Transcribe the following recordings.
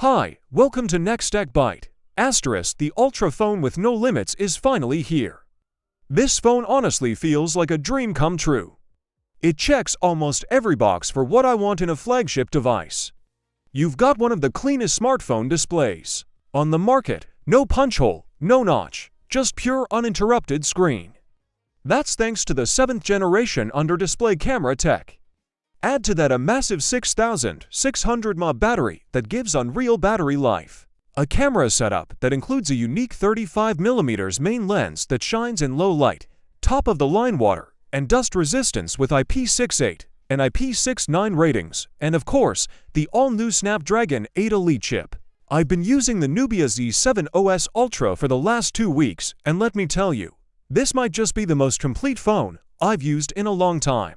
Hi, welcome to Next Tech Byte. The Ultra phone with no limits is finally here. This phone honestly feels like a dream come true. It checks almost every box for what I want in a flagship device. You've got one of the cleanest smartphone displays on the market, no punch hole, no notch, just pure uninterrupted screen. That's thanks to the 7th generation under-display camera tech. Add to that a massive 6,600 mAh battery that gives unreal battery life. A camera setup that includes a unique 35mm main lens that shines in low light, top-of-the-line water, and dust resistance with IP68 and IP69 ratings, and of course, the all-new Snapdragon 8 Elite chip. I've been using the Nubia Z70S Ultra for the last 2 weeks, and let me tell you, this might just be the most complete phone I've used in a long time.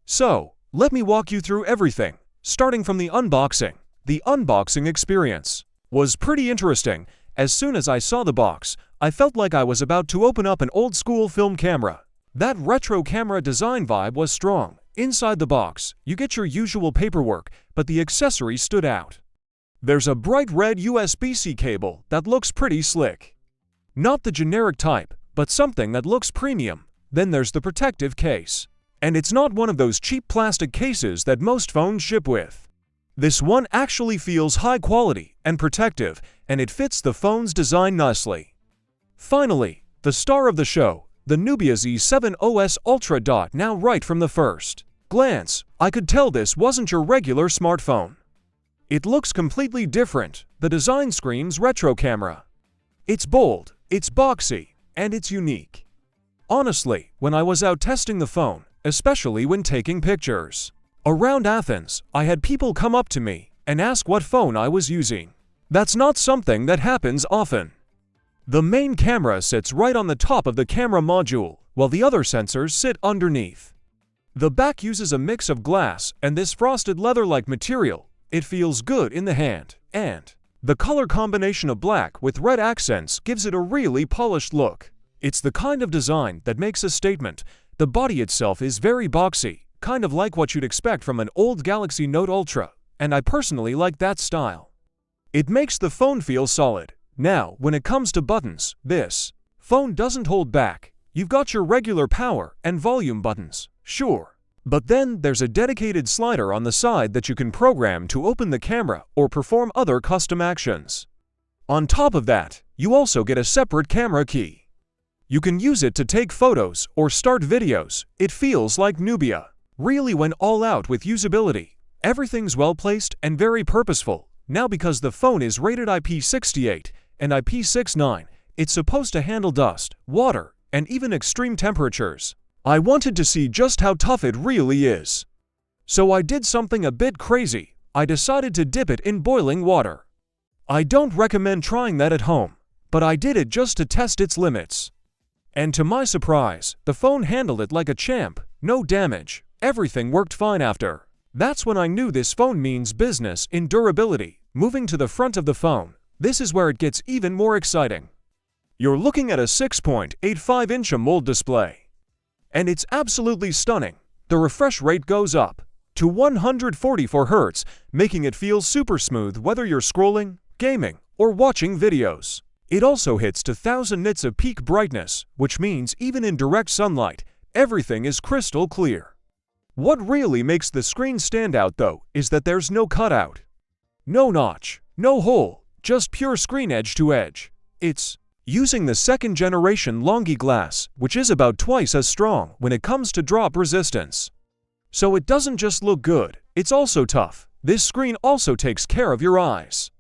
So, let me walk you through everything, starting from the unboxing. The unboxing experience was pretty interesting. As soon as I saw the box, I felt like I was about to open up an old-school film camera. That retro camera design vibe was strong. Inside the box, you get your usual paperwork, but the accessories stood out. There's a bright red USB-C cable that looks pretty slick. Not the generic type, but something that looks premium. Then there's the protective case. And it's not one of those cheap plastic cases that most phones ship with. This one actually feels high quality and protective, and it fits the phone's design nicely. Finally, the star of the show, the Nubia Z70S Ultra. Now right from the first glance, I could tell this wasn't your regular smartphone. It looks completely different. The design screams retro camera. It's bold, it's boxy, and it's unique. Honestly, when I was out testing the phone, especially when taking pictures around Athens, I had people come up to me and ask what phone I was using. That's not something that happens often. The main camera sits right on the top of the camera module, while the other sensors sit underneath. The back uses a mix of glass and this frosted leather-like material. It feels good in the hand, and the color combination of black with red accents gives it a really polished look. It's the kind of design that makes a statement. The body itself is very boxy, kind of like what you'd expect from an old Galaxy Note Ultra, and I personally like that style. It makes the phone feel solid. Now, when it comes to buttons, this phone doesn't hold back. You've got your regular power and volume buttons, sure. But then there's a dedicated slider on the side that you can program to open the camera or perform other custom actions. On top of that, you also get a separate camera key. You can use it to take photos or start videos. It feels like Nubia really went all out with usability. Everything's well placed and very purposeful. Now because the phone is rated IP68 and IP69, it's supposed to handle dust, water, and even extreme temperatures. I wanted to see just how tough it really is. So I did something a bit crazy. I decided to dip it in boiling water. I don't recommend trying that at home, but I did it just to test its limits. And to my surprise, the phone handled it like a champ. No damage. Everything worked fine after. That's when I knew this phone means business in durability. Moving to the front of the phone, this is where it gets even more exciting. You're looking at a 6.85-inch AMOLED display. And it's absolutely stunning. The refresh rate goes up to 144 Hz, making it feel super smooth whether you're scrolling, gaming, or watching videos. It also hits to 1000 nits of peak brightness, which means even in direct sunlight, everything is crystal clear. What really makes the screen stand out though is that there's no cutout. No notch, no hole, just pure screen edge to edge. It's using the 2nd generation Longi glass, which is about twice as strong when it comes to drop resistance. So it doesn't just look good, it's also tough. This screen also takes care of your eyes.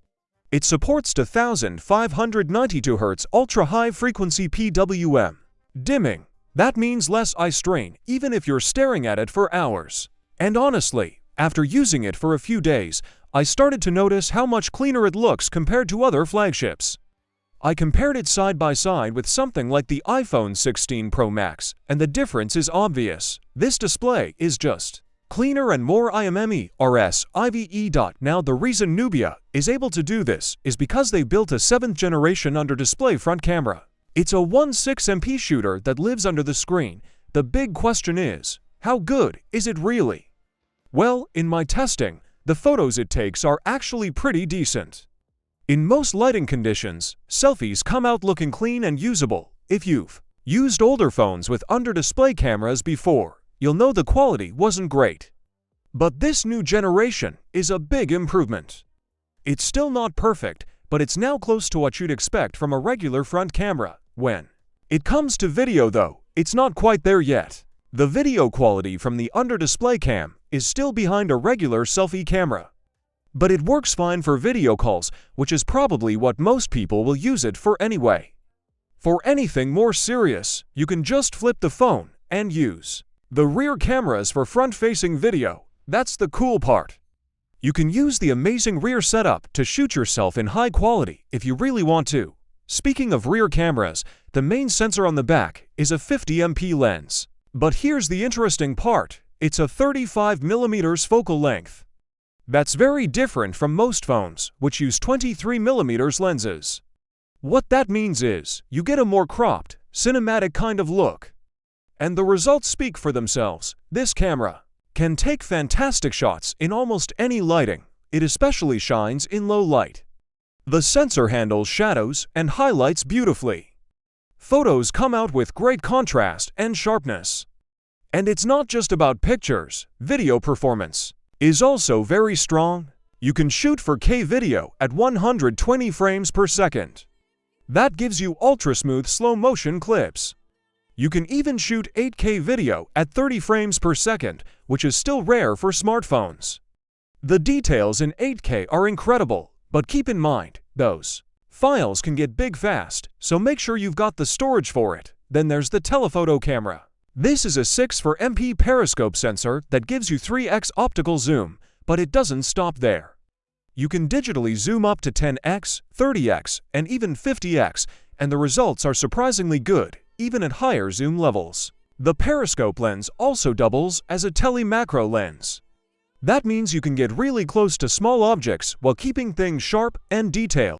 It supports to 1592 Hz ultra-high frequency PWM dimming. That means less eye strain even if you're staring at it for hours. And honestly, after using it for a few days, I started to notice how much cleaner it looks compared to other flagships. I compared it side by side with something like the iPhone 16 Pro Max, and the difference is obvious. This display is just cleaner and more IMERS-IVE. Now the reason Nubia is able to do this is because they built a 7th generation under-display front camera. It's a 16MP shooter that lives under the screen. The big question is, how good is it really? Well, in my testing, the photos it takes are actually pretty decent. In most lighting conditions, selfies come out looking clean and usable. If you've used older phones with under-display cameras before, you'll know the quality wasn't great. But this new generation is a big improvement. It's still not perfect, but it's now close to what you'd expect from a regular front camera. When it comes to video though, it's not quite there yet. The video quality from the under-display cam is still behind a regular selfie camera. But it works fine for video calls, which is probably what most people will use it for anyway. For anything more serious, you can just flip the phone and use the rear cameras for front-facing video. That's the cool part. You can use the amazing rear setup to shoot yourself in high quality if you really want to. Speaking of rear cameras, the main sensor on the back is a 50MP lens. But here's the interesting part, it's a 35mm focal length. That's very different from most phones, which use 23mm lenses. What that means is, you get a more cropped, cinematic kind of look. And the results speak for themselves. This camera can take fantastic shots in almost any lighting. It especially shines in low light. The sensor handles shadows and highlights beautifully. Photos come out with great contrast and sharpness. And it's not just about pictures, video performance is also very strong. You can shoot 4K video at 120 frames per second. That gives you ultra-smooth slow-motion clips. You can even shoot 8K video at 30 frames per second, which is still rare for smartphones. The details in 8K are incredible, but keep in mind, those files can get big fast, so make sure you've got the storage for it. Then there's the telephoto camera. This is a 6x4 periscope sensor that gives you 3x optical zoom, but it doesn't stop there. You can digitally zoom up to 10x, 30x, and even 50x, and the results are surprisingly good, even at higher zoom levels. The periscope lens also doubles as a tele-macro lens. That means you can get really close to small objects while keeping things sharp and detailed.